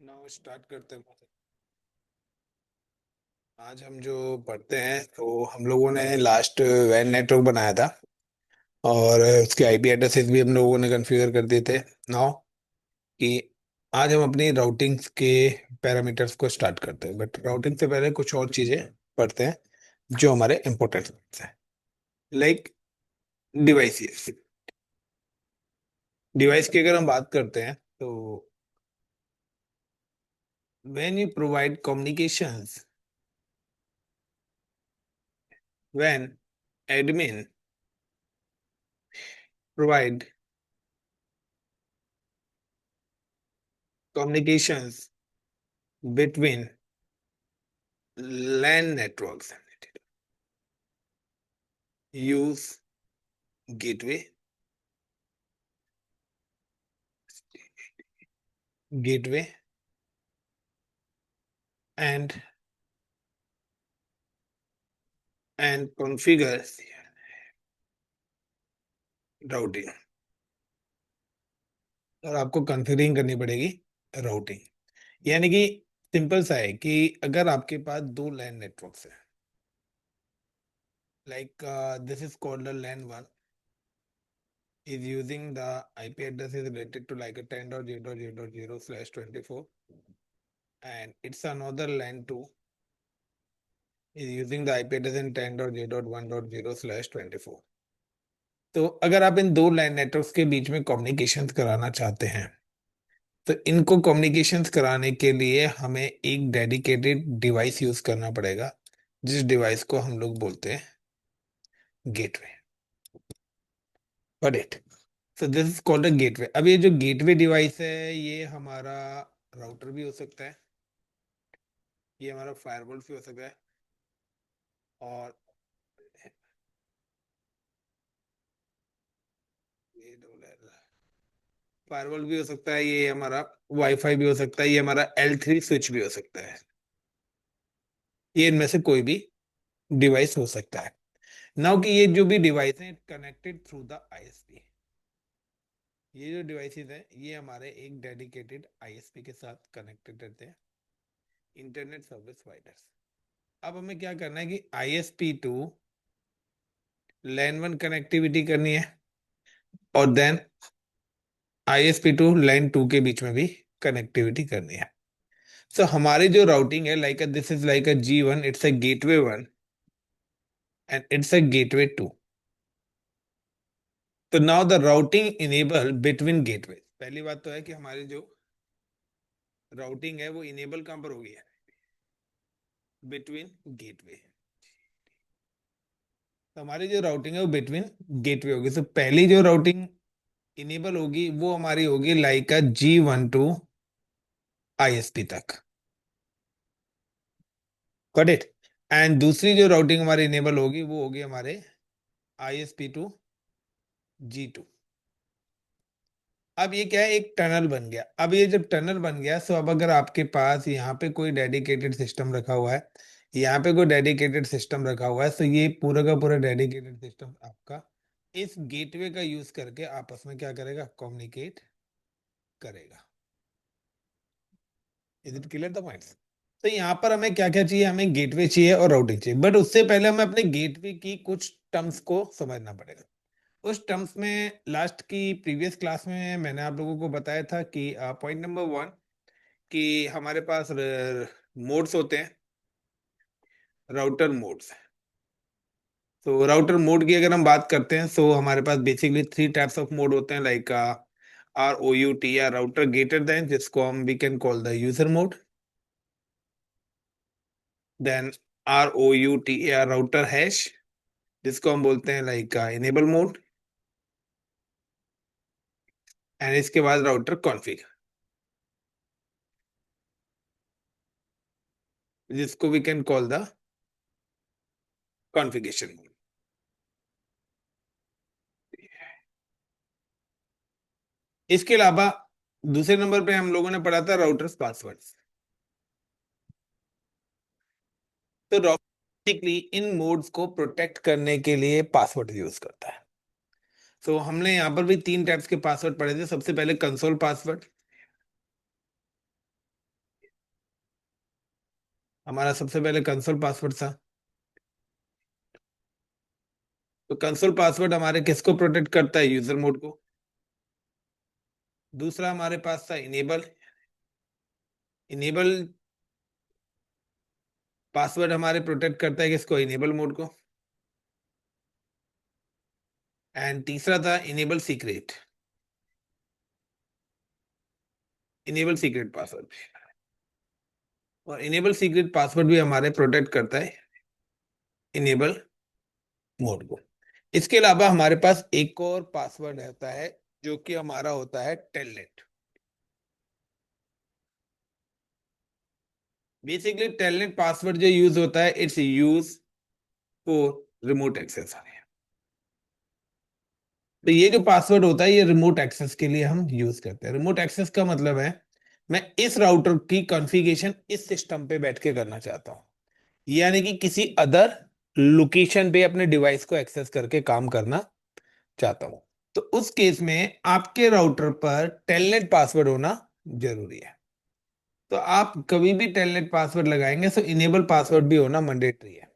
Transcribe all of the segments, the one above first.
Now start करते हैं। आज हम जो पढ़ते हैं तो हम लोगों ने लास्ट वैन नेटवर्क बनाया था और उसके आईपी एड्रेसेस भी हम लोगों ने कॉन्फ़िगर कर दिए थे। नाउ कि आज हम अपनी राउटिंग के पैरामीटर्स को स्टार्ट करते हैं, बट राउटिंग से पहले कुछ और चीजें पढ़ते हैं जो हमारे इंपॉर्टेंट हैं, लाइक डिवाइसेस। डिवाइस की अगर हम बात करते हैं तो when you provide communications, when admin provide communications between LAN networks, use gateway, gateway and configure routing। और आपको कॉन्फ़िगरिंग करनी पड़ेगी राउटिंग। यानी कि सिंपल सा है कि अगर आपके पास दो लैन नेटवर्क्स है, like this is called LAN one is using the IP address is related to like a 10.0.0.0/24, and it's another LAN 2 is using the IP address in 10.0.1.0/24। तो अगर आप इन दो लाइन नेटवर्क्स के बीच में कम्युनिकेशंस कराना चाहते हैं तो इनको कम्युनिकेशंस कराने के लिए हमें एक डेडिकेटेड डिवाइस यूज करना पड़ेगा, जिस डिवाइस को हम लोग बोलते हैं gateway. Got it? So this is called a gateway. अब ये जो गेटवे डिवाइस है ये हमारा राउटर भी हो सकता है, ये हमारा फायरवॉल भी हो सकता है, और फायरवॉल भी हो सकता है, ये हमारा वाईफाई भी हो सकता है, ये हमारा L3 स्विच भी हो सकता है। ये इनमें से कोई भी डिवाइस हो सकता है। नाउ कि ये जो भी डिवाइस है कनेक्टेड थ्रू द आईएसपी। ये जो डिवाइसेस हैं ये हमारे एक डेडिकेटेड आईएसपी के साथ कनेक्टेड रहते हैं, इंटरनेट सर्विस प्रोवाइडर्स। अब हमें क्या करना है कि ISP to LAN one connectivity करनी है और then ISP to LAN two के बीच में भी कनेक्टिविटी करनी है। सो हमारी जो राउटिंग है like this is like a G1, it's a gateway one and it's a gateway two. तो now the routing enable between gateway. पहली बात तो है कि हमारी जो राउटिंग है वो इनेबल कहां पर होगी? Between gateway. तो हमारी जो राउटिंग है वो बिटवीन गेटवे होगी। तो पहली जो राउटिंग इनेबल होगी वो हमारी होगी like a G1 to ISP तक। Got it? एंड दूसरी जो राउटिंग हमारी इनेबल होगी वो होगी हमारे आईएसपी टू G2। अब ये क्या है, एक टनल बन गया। अब ये जब टनल बन गया तो अब अगर आपके पास यहाँ पे कोई डेडिकेटेड सिस्टम रखा हुआ है, यहाँ पे कोई डेडिकेटेड सिस्टम रखा हुआ है, तो ये पूरा का पूरा डेडिकेटेड सिस्टम आपका इस गेटवे का यूज करके आपस में क्या करेगा? कम्युनिकेट करेगा। Is it clear the points? तो यहाँ पर हमें क्या क्या चाहिए? हमें गेटवे चाहिए और राउटिंग चाहिए, बट उससे पहले हमें अपने गेटवे की कुछ टर्म्स को समझना पड़ेगा। उस टर्म्स में लास्ट की प्रीवियस क्लास में मैंने आप लोगों को बताया था कि पॉइंट नंबर वन कि हमारे पास मोड्स होते हैं, राउटर मोड्स। तो राउटर मोड की अगर हम बात करते हैं तो हमारे पास basically three types of mode होते हैं, लाइक ROUT या राउटर ग्रेटर देन, जिसको हम we can call the user mode. Then ROUT या राउटर हैश, जिसको हम बोलते हैं लाइक इनेबल मोड। एंड इसके बाद राउटर कॉन्फ़िग, जिसको we can call the configuration mode. इसके अलावा दूसरे नंबर पे हम लोगों ने पढ़ा था राउटर्स पासवर्ड्स। तो बेसिकली इन मोड्स को प्रोटेक्ट करने के लिए पासवर्ड यूज करता है। तो हमने यहाँ पर भी तीन टाइप्स के पासवर्ड पढ़े थे। सबसे पहले कंसोल पासवर्ड, हमारा सबसे पहले कंसोल पासवर्ड था। तो कंसोल पासवर्ड हमारे किसको प्रोटेक्ट करता है? यूजर मोड को। दूसरा हमारे पास था इनेबल। इनेबल पासवर्ड हमारे प्रोटेक्ट करता है किसको? इनेबल मोड को। एंड तीसरा था enable secret. Enable secret password. और इनेबल सीक्रेट पासवर्ड भी हमारे प्रोटेक्ट करता है इनेबल मोड को। इसके अलावा हमारे पास एक और पासवर्ड रहता है जो कि हमारा होता है टेलनेट। बेसिकली टेलनेट पासवर्ड जो यूज होता है, it's use for remote access. तो ये जो पासवर्ड होता है ये रिमोट एक्सेस के लिए हम यूज करते हैं। रिमोट एक्सेस का मतलब है मैं इस राउटर की कॉन्फ़िगरेशन इस सिस्टम पे बैठ के करना चाहता हूँ, यानी कि किसी अदर लोकेशन पे अपने डिवाइस को एक्सेस करके काम करना चाहता हूँ। तो उस केस में आपके राउटर पर टेलनेट पासवर्ड होना जरूरी है। तो आप कभी भी टेलनेट पासवर्ड लगाएंगे तो इनेबल पासवर्ड भी होना मैंडेटरी है।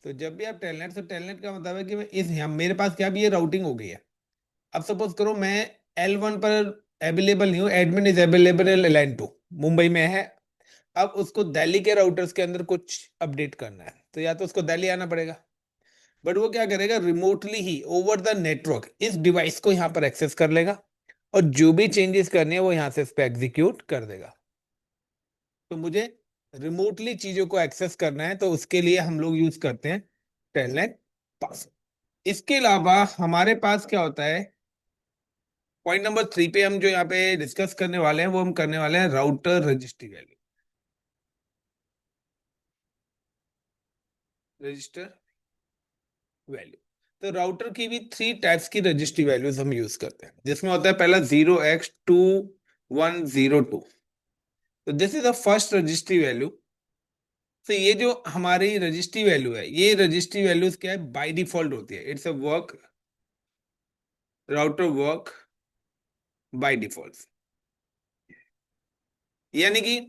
तो जब भी आप टेलनेट, तो टेलनेट का मतलब है कि मैं इस यहाँ मेरे पास क्या भी ये राउटिंग हो गई है। अब सपोज करो मैं L1 पर अवेलेबल नहीं हूँ, admin is available L2 Mumbai में है। अब उसको दिल्ली के राउटर्स के अंदर कुछ अपडेट करना है तो या तो उसको दिल्ली आना पड़ेगा। बट वो क्या करेगा? Remotely he over the network इस डिवाइस को यहाँ पर एक्सेस कर लेगा और जो भी चेंजेस करने हैं वो यहाँ से इस पे एग्जीक्यूट कर देगा। तो मुझे रिमोटली चीजों को एक्सेस करना है तो उसके लिए हम लोग यूज करते हैं टेलनेट पास। इसके अलावा हमारे पास क्या होता है? पॉइंट नंबर 3 पे हम जो यहाँ पे डिस्कस करने वाले हैं वो हम करने वाले हैं router registry value. Register value. तो राउटर की भी 3 टाइप्स की रजिस्ट्री वैल्यूज हम यूज करते हैं, जिसमें होता है पहला 0x2102। तो this is the first registry value. तो ये जो हमारी रजिस्ट्री वैल्यू है, ये रजिस्ट्री वैल्यूज क्या है? बाय डिफॉल्ट होती है। It's a work router work by default. यानी कि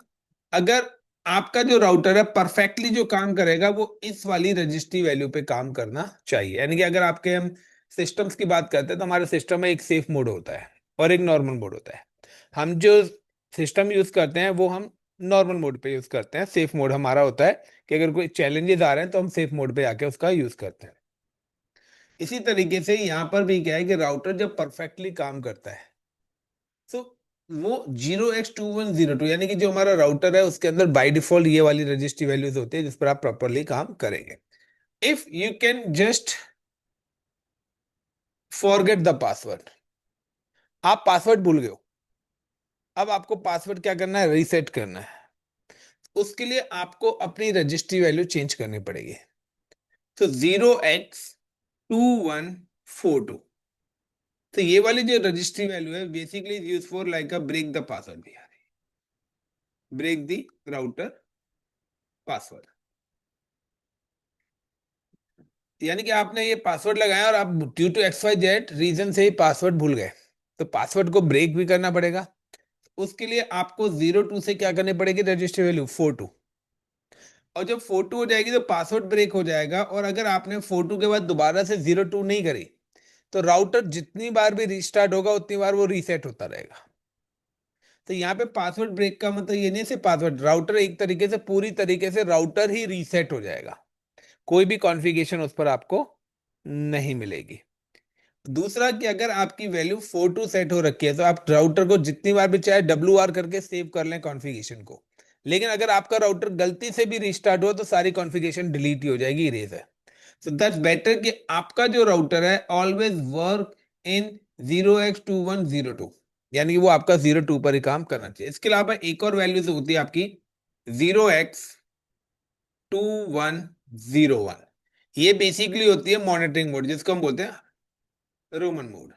अगर आपका जो राउटर है परफेक्टली जो काम करेगा वो इस वाली रजिस्ट्री वैल्यू पे काम करना चाहिए। यानी कि अगर आपके हम सिस्टम्स की बात करते हैं तो हमारे सिस्टम में एक सेफ मोड होता है और एक नॉर्मल मोड होता है। हम जो सिस्टम यूज करते हैं वो हम नॉर्मल मोड पे यूज करते हैं। सेफ मोड हमारा होता है कि अगर कोई चैलेंजेस आ रहे हैं तो हम सेफ मोड पे आके उसका यूज करते हैं। इसी तरीके से यहाँ पर भी क्या है कि राउटर जब परफेक्टली काम करता है तो वो 0x2102 यानी कि जो हमारा राउटर है उसके अंदर बाय डिफॉल्ट ये वाली रजिस्ट्री वैल्यूज होती है जिस पर आप प्रॉपरली काम करेंगे। If you can just forget the password, आप पासवर्ड भूल गए हो, अब आपको पासवर्ड क्या करना है? रीसेट करना है। उसके लिए आपको अपनी रजिस्ट्री वैल्यू चेंज करनी पड़ेगी। तो 0x2142, तो ये वाली जो रजिस्ट्री वैल्यू है basically use for like a break the password, break the router password. यानी कि आपने ये पासवर्ड लगाया और आप ड्यू टू XYZ रीजन से ही पासवर्ड भूल गए, तो पासवर्ड को ब्रेक भी करना पड़ेगा। उसके लिए आपको 02 से क्या करनी पड़ेगी? Register value 42। और जब 42 हो जाएगी तो पासवर्ड ब्रेक हो जाएगा। और अगर आपने 42 के बाद दोबारा से 02 नहीं करी तो राउटर जितनी बार भी रिस्टार्ट होगा उतनी बार वो रीसेट होता रहेगा। तो यहाँ पे पासवर्ड ब्रेक का मतलब ये नहीं सिर्फ पासवर्ड, राउटर एक तरीके से पूरी तरीके से राउटर ही रीसेट हो जाएगा। कोई भी कॉन्फ़िगरेशन उस पर आपको नहीं मिलेगी। दूसरा कि अगर आपकी वैल्यू 42 सेट हो रखी है तो आप राउटर को जितनी बार भी चाहे WR करके सेव कर लें कॉन्फ़िगरेशन को। लेकिन अगर आपका राउटर गलती से भी रिस्टार्ट हो तो सारी कॉन्फ़िगरेशन डिलीट ही हो जाएगी, इरेज है। सो दैट्स बेटर कि आपका जो राउटर है ऑलवेज वर्क इन 0x2102, यानी कि वो आपका 02 पर ही काम करना चाहिए। इसके अलावा एक और वैल्यू होती है आपकी 0x2101। ये बेसिकली होती है मॉनिटरिंग मोड, जिसको हम बोलते हैं रोमन मोड।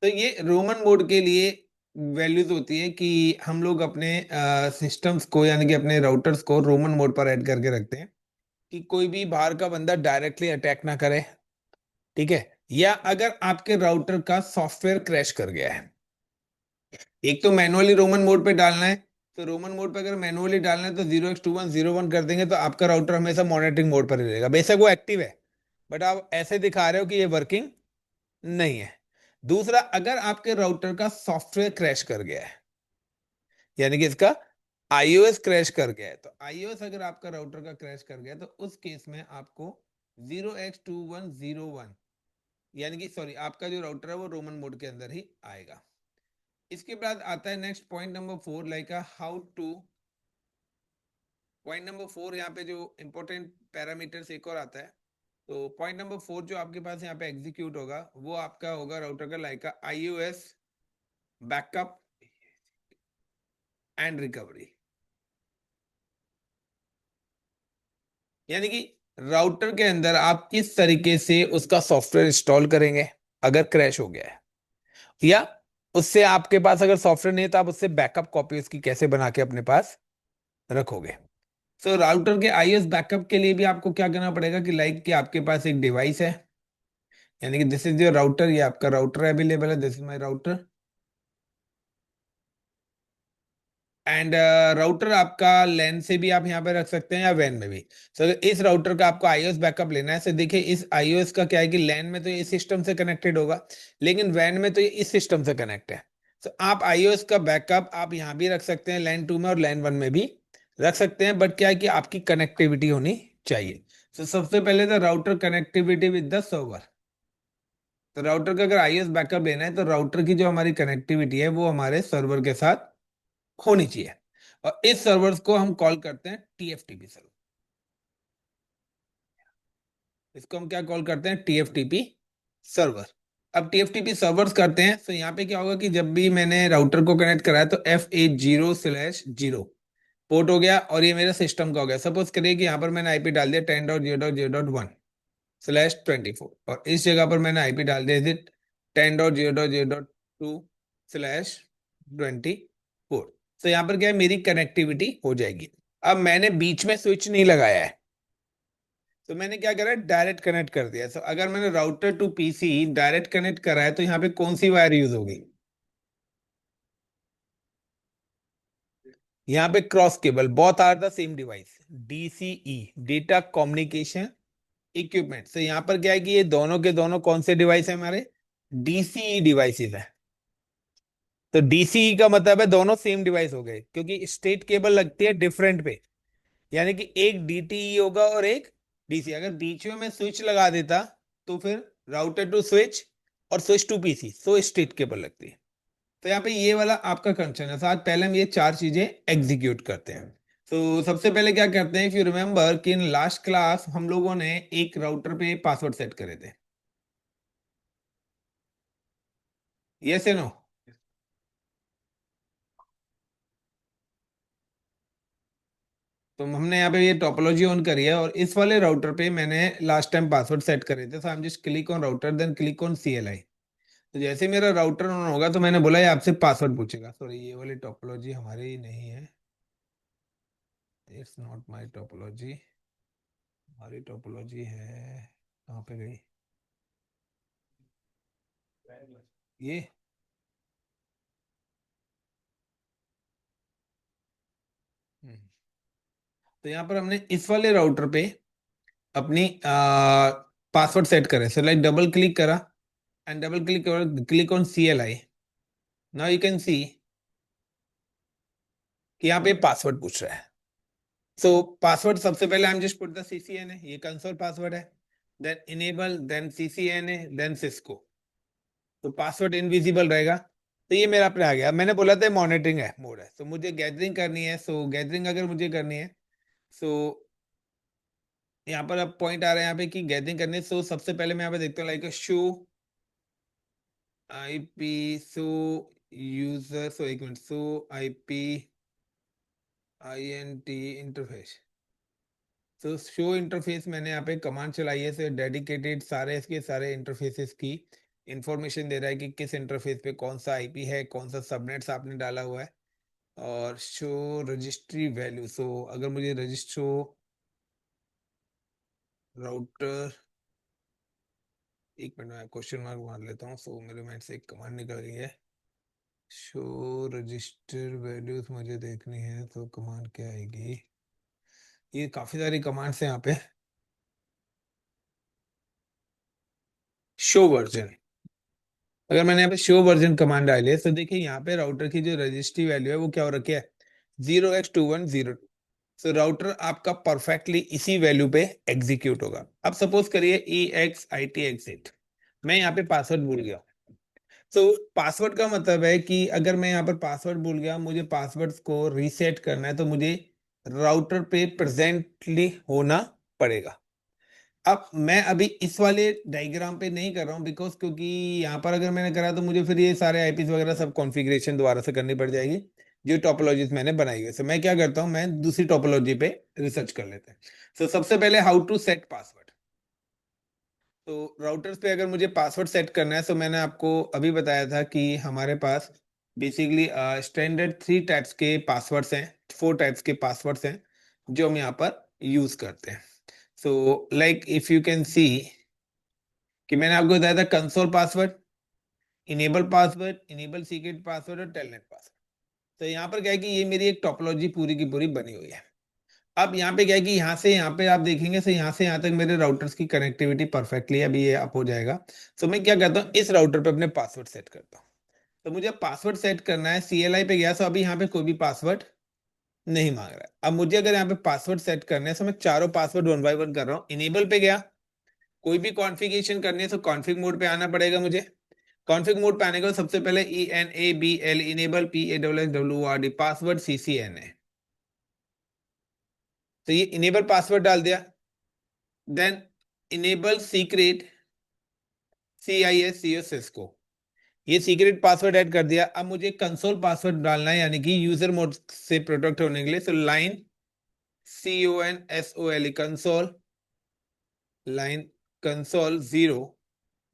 तो ये रोमन मोड के लिए वैल्यूज होती है कि हम लोग अपने सिस्टम्स को यानी कि अपने राउटर्स को रोमन मोड पर ऐड करके रखते हैं कि कोई भी बाहर का बंदा डायरेक्टली अटैक ना करे। ठीक है? या अगर आपके राउटर का सॉफ्टवेयर क्रैश कर गया है, एक तो मैनुअली रोमन मोड पे डालना है, तो रोमन मोड पे अगर मैनुअली डालना है तो 0x2101 कर देंगे तो आपका राउटर हमेशा मॉनिटरिंग मोड पर ही रहेगा, बेशक वो एक्टिव है, बट आप ऐसे दिखा रहे हो कि ये वर्किंग नहीं है। दूसरा, अगर आपके राउटर का सॉफ्टवेयर क्रैश कर गया है, यानी कि इसका आईओएस क्रैश कर गया है, तो आईओएस अगर आपका राउटर का क्रैश कर गया तो उस केस में आपको 0x2101, यानी कि सॉरी, आपका जो राउटर है वो रोमन मोड के अंदर ही आएगा। इसके बाद आता है next point number 4, like how to. Point number 4 यहाँ पे जो इंपॉर्टेंट पैरामीटर्स एक और आता है, तो पॉइंट नंबर 4 जो आपके पास यहाँ पे एग्जीक्यूट होगा वो आपका होगा राउटर का like iOS backup and recovery. यानी कि राउटर के अंदर आप किस तरीके से उसका सॉफ्टवेयर इंस्टॉल करेंगे अगर क्रैश हो गया है, या उससे आपके पास अगर सॉफ्टवेयर नहीं है तो आप उससे बैकअप कॉपी उसकी कैसे बना के अपने पास रखोगे। सो राउटर के आईएस बैकअप के लिए भी आपको क्या करना पड़ेगा कि लाइक कि आपके पास एक डिवाइस है, यानी कि दिस इज योर राउटर, ये आपका राउटर अवेलेबल है, this is my router. And router आपका लैन से भी आप यहाँ पे रख सकते हैं या वैन में भी। तो अगर इस राउटर का आपको आईओएस बैकअप लेना है, तो देखिए इस आईओएस का क्या है कि लैन में तो ये इस सिस्टम से कनेक्टेड होगा, लेकिन वैन में तो ये इस सिस्टम से कनेक्ट है। तो आप आईओएस का बैकअप आप यहाँ भी रख सकते हैं, लैन 2 में और लैन 1 में भी रख सकते हैं, बट क्या है कि आपकी कनेक्टिविटी होनी चाहिए। तो सबसे पहले तो router connectivity with the server. तो राउटर का अगर आईओएस बैकअप लेना है तो राउटर की जो हमारी कनेक्टिविटी है वो हमारे सर्वर के साथ होनी चाहिए, और इस सर्वर्स को हम कॉल करते हैं टीएफटीपी सर्वर। इसको हम क्या कॉल करते हैं, टीएफटीपी सर्वर। अब टीएफटीपी सर्वर्स करते हैं तो यहाँ पे क्या होगा कि जब भी मैंने राउटर को कनेक्ट कराया तो F80/0 पोर्ट हो गया, और ये मेरे सिस्टम का हो गया। सपोज करिए कि यहाँ पर मैंने आईपी डाल दिया 10.0.0.1/24, और इस जगह पर मैंने आईपी डाल दिया 10.0.0.2/24। तो यहाँ पर क्या है, मेरी कनेक्टिविटी हो जाएगी। अब मैंने बीच में स्विच नहीं लगाया है, तो मैंने क्या करा, डायरेक्ट कनेक्ट कर दिया। तो अगर मैंने router to PC direct connect करा है तो यहाँ पे कौन सी वायर यूज होगी, यहाँ पे cross cable, both are the same device, DCE, data communication equipment. तो यहाँ पर क्या है कि ये दोनों के दोनों कौन से डिवाइस है, हमारे डीसीई डिवाइसेस है। तो डीसीई का मतलब है दोनों सेम डिवाइस हो गए, क्योंकि स्टेट केबल लगती है डिफरेंट पे, यानी कि एक डीटीई होगा और एक डीसी। अगर बीच में मैं स्विच लगा देता तो फिर राउटर टू स्विच और स्विच टू पीसी, तो स्टेट केबल लगती है। तो यहाँ पे ये वाला आपका कंसर्न है। साथ पहले हम ये चार चीजें एग्जीक्यूट करते हैं। तो सबसे पहले क्या करते हैं, इफ यू रिमेम्बर कि इन लास्ट क्लास हम लोगों ने एक राउटर पे पासवर्ड सेट करे थे, यस या नो। तो हमने यहाँ पे ये टोपोलॉजी ऑन करी है, और इस वाले राउटर पे मैंने लास्ट टाइम पासवर्ड सेट करे थे। So I am just click on router then click on CLI। तो जैसे मेरा राउटर ऑन होगा तो मैंने बोला ये आपसे पासवर्ड पूछेगा। सॉरी, ये वाली टोपोलॉजी हमारी नहीं है, इट्स नॉट माय टोपोलॉजी। हमारी टोपोलॉजी है, कहाँ पे गई ये। हम्म, तो यहाँ पर हमने इस वाले राउटर पे अपनी पासवर्ड सेट करे। सो लाइक डबल क्लिक करा and double click on CLI। Now you can see कि यहाँ पे पासवर्ड पूछ रहा है। सो पासवर्ड सबसे पहले I am just put the CCNA, ये कंसोल पासवर्ड है, then enable, then CCNA, then Cisco. तो पासवर्ड इनविजिबल रहेगा। तो ये मेरा पे आ गया। मैंने बोला था मॉनिटरिंग है मोड है, तो मुझे गैदरिंग करनी है। सो गैदरिंग अगर मुझे करनी है, सो यहाँ पर अब पॉइंट आ रहा है यहाँ पे कि गैदरिंग करनी है। सो सबसे पहले मैं यहाँ पे देखता हूँ like show IP, so user, so एक minute, so IP INT interface. तो शो इंटरफेस मैंने यहाँ पे कमांड चलाई है, से डेडिकेटेड सारे इसके सारे इंटरफेसेस की इंफॉर्मेशन दे रहा है कि किस इंटरफेस पे कौन सा आईपी है, कौन सा सबनेट्स आपने डाला हुआ है। और शो रजिस्ट्री वैल्यू, सो अगर मुझे रजिस्ट्रो राउटर, एक मिनट में क्वेश्चन मार्क मार लेता हूँ। सो मेरे माइंड से एक कमांड निकल गई है, शो रजिस्टर वैल्यूज मुझे देखनी है तो कमांड क्या आएगी? ये काफी सारी कमांड्स हैं यहाँ पे। शो वर्जन, अगर मैंने यहाँ पे शो वर्जन कमांड डाली है तो देखिए यहाँ पे राउटर की जो रजिस्ट्री वैल्यू है वो क्या हो रखी है, 0x2102। सो राउटर आपका परफेक्टली इसी वैल्यू पे एग्जीक्यूट होगा। अब सपोज करिए EXIT exit, मैं यहाँ पे पासवर्ड भूल गया। तो पासवर्ड का मतलब है कि अगर मैं यहाँ पर पासवर्ड भूल गया, मुझे पासवर्ड को रीसेट करना है तो मुझे राउटर पे प्रेजेंटली होना पड़ेगा। अब मैं अभी इस वाले डायग्राम पे नहीं कर रहा हूँ बिकॉज, क्योंकि यहाँ पर अगर मैंने करा तो मुझे फिर ये सारे आईपीस वगैरह सब कॉन्फ़िगरेशन दोबारा से करनी पड़ जाएगी जो टोपोलॉजीज मैंने बनाई है। तो मैं क्या करता हूँ, मैं दूसरी टोपोलॉजी पे रिसर्च कर लेते हैं। तो सबसे पहले हाउ टू सेट पासवर्ड। तो राउटर्स पे अगर मुझे पासवर्ड सेट करना है तो मैंने आपको अभी बताया था कि हमारे पास बेसिकली स्टैंडर्ड 3 टाइप्स के पासवर्ड्स हैं, 4 टाइप्स के पासवर्ड्स हैं जो हम यहाँ पर यूज करते हैं। So like if you can see कि मैंने आपको बताया था console password, password, enable secret password और टेलनेट पासवर्ड। तो यहाँ पर क्या है कि ये मेरी एक टोपोलॉजी पूरी की पूरी बनी हुई है। अब यहाँ पे क्या है कि यहाँ से यहाँ पे आप देखेंगे तो यहाँ से यहाँ तक मेरे राउटर्स की कनेक्टिविटी परफेक्टली अभी ये अप हो जाएगा। तो मैं क्या करता हूँ, इस राउटर पे अपने पासवर्ड सेट करता हूँ। तो मुझे पासवर्ड सेट करना है, CLI पे गया तो अभी यहाँ पे कोई भी पासवर्ड नहीं मांग रहा है। अब मुझे अगर यहाँ पे पासवर्ड सेट करने हैं तो मैं चारों पासवर्ड वन बाय वन कर रहा हूँ। इनेबल पे गया, कोई भी कॉन्फ़िगरेशन करनी है तो कॉन्फ़िग मोड पे आना पड़ेगा मुझे। कॉन्फ़िग मोड पे आने के बाद सबसे पहले ENABL enable PASSWORD password CCNA। तो ये इनेबल पासवर्ड डाल दिया। देन इनेबल सीक्रेट CISCO, ये सीक्रेट पासवर्ड ऐड कर दिया। अब मुझे कंसोल पासवर्ड डालना है यानी कि यूजर मोड से प्रोटेक्ट होने के लिए। तो line CONSOLE console, line console 0,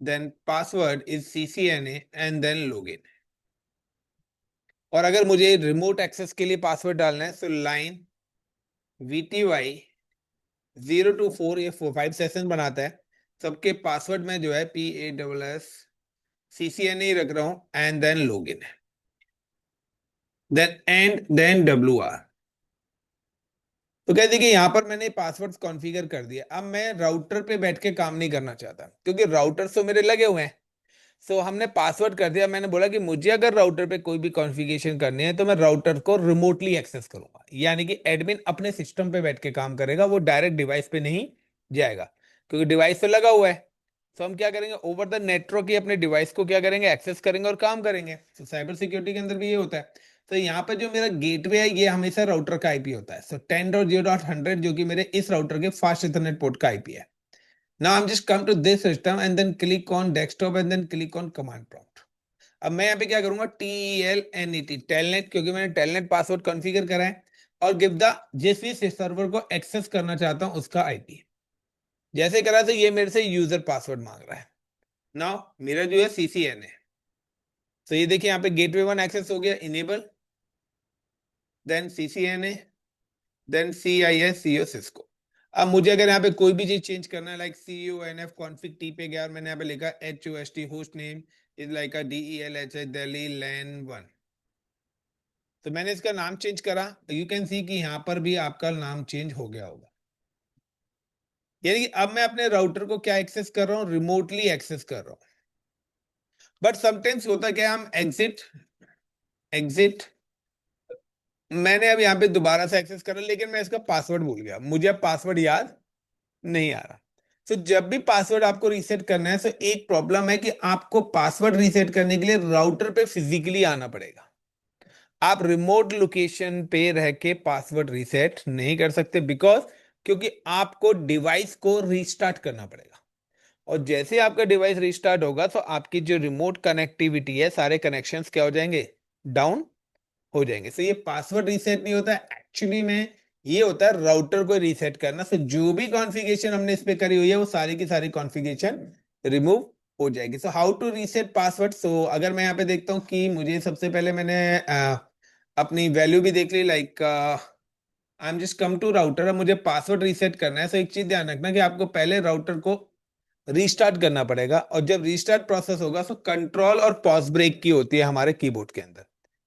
then password is CCNA and then login. और अगर मुझे रिमोट एक्सेस के लिए पासवर्ड डालना है तो लाइन VTY 0 to 4, ये 5 सेशन बनाता है। सबके पासवर्ड में जो है PASS CCNA ही रख रहा हूं and then login, then and then WR। तो कह देखिए यहाँ पर मैंने पासवर्ड्स कॉन्फ़िगर कर दिया। अब मैं राउटर पे बैठ के काम नहीं करना चाहता क्योंकि राउटर्स तो मेरे लगे हुए हैं। सो हमने पासवर्ड कर दिया। मैंने बोला कि मुझे अगर राउटर पे कोई भी कॉन्फ़िगरेशन करनी है तो मैं राउटर को रिमोटली एक्सेस करूंगा, यानी कि एडमिन अपने सिस्टम पे बैठ के काम करेगा, वो डायरेक्ट डिवाइस पे नहीं जाएगा क्योंकि डिवाइस तो लगा हुआ है। तो हम क्या करेंगे, ओवर द नेटवर्क ही अपने डिवाइस को क्या करेंगे, एक्सेस करेंगे और काम करेंगे। तो साइबर सिक्योरिटी के अंदर भी ये होता है। तो यहाँ पे जो मेरा गेटवे है ये हमेशा राउटर का आईपी होता है। सो 10.0.100 जो कि मेरे इस राउटर के फास्ट इथरनेट पोर्ट का आईपी है। Now I'm just come to this system and then click on desktop and then click on command prompt. अब मैं यहाँ पे क्या करूंगा, TELNET टेलनेट, क्योंकि मैंने टेलनेट पासवर्ड कॉन्फ़िगर करा है, और गिव द जिस भी सर्वर को एक्सेस करना चाहता हूं उसका आईपी। जैसे करा तो ये मेरे से यूजर पासवर्ड मांग रहा है। नाउ मेरा जो है CCNA। तो ये देखिए यहाँ पे गेटवे 1 एक्सेस हो गया, enable, then CCNA, then CISCO Cisco. अब मुझे अगर यहाँ पे कोई भी चीज चेंज करना है, लाइक CONF कॉन्फ़िग टी पे गया और मैंने यहाँ पे लिखा HOST host name is like a DELH Delhi LAN 1। तो मैंने इसका नाम चेंज करा, यू कैन सी कि यहाँ पर भी आपका नाम चेंज हो गया होगा। यानी कि अब मैं अपने राउटर को क्या एक्सेस कर रहा हूँ, रिमोटली एक्सेस कर रहा हूँ। बट समटाइम्स होता क्या है, हम एग्जिट एग्जिट मैंने अब यहाँ पे दोबारा से एक्सेस करा लेकिन मैं इसका पासवर्ड भूल गया, मुझे अब पासवर्ड याद नहीं आ रहा। तो जब भी पासवर्ड आपको रीसेट करना है तो एक प्रॉब्लम है कि आपको पासवर्ड रीसेट करने के लिए राउटर पे फिजिकली आना पड़ेगा। आप रिमोट लोकेशन पे रह के पासवर्ड रीसेट नहीं कर सकते बिकॉज, क्योंकि आपको डिवाइस को रीस्टार्ट करना पड़ेगा। और जैसे आपका डिवाइस रीस्टार्ट होगा तो आपकी जो रिमोट कनेक्टिविटी है, सारे कनेक्शंस क्या हो जाएंगे, डाउन हो जाएंगे। तो ये पासवर्ड रीसेट नहीं होता एक्चुअली में, ये होता है राउटर को रीसेट करना। तो जो भी कॉन्फ़िगरेशन हमने इस पे करी हुई है वो सारी की सारी कॉन्फ़िगरेशन रिमूव हो जाएगी। So how to reset password. So अगर मैं यहाँ पे देखता हूँ कि मुझे सबसे पहले मैंने अपनी वैल्यू भी देख ली, like I am just come to router. अब मुझे पासवर्ड रीसेट करना है। सो एक चीज ध्यान रखना कि आपको पहले राउटर को रीस्टार्ट करना पड़ेगा। और जब रीस्टार्ट प्रोसेस होगा तो कंट्रोल और पॉज ब्रेक की होती है हमारे कीबोर्ड के अंदर,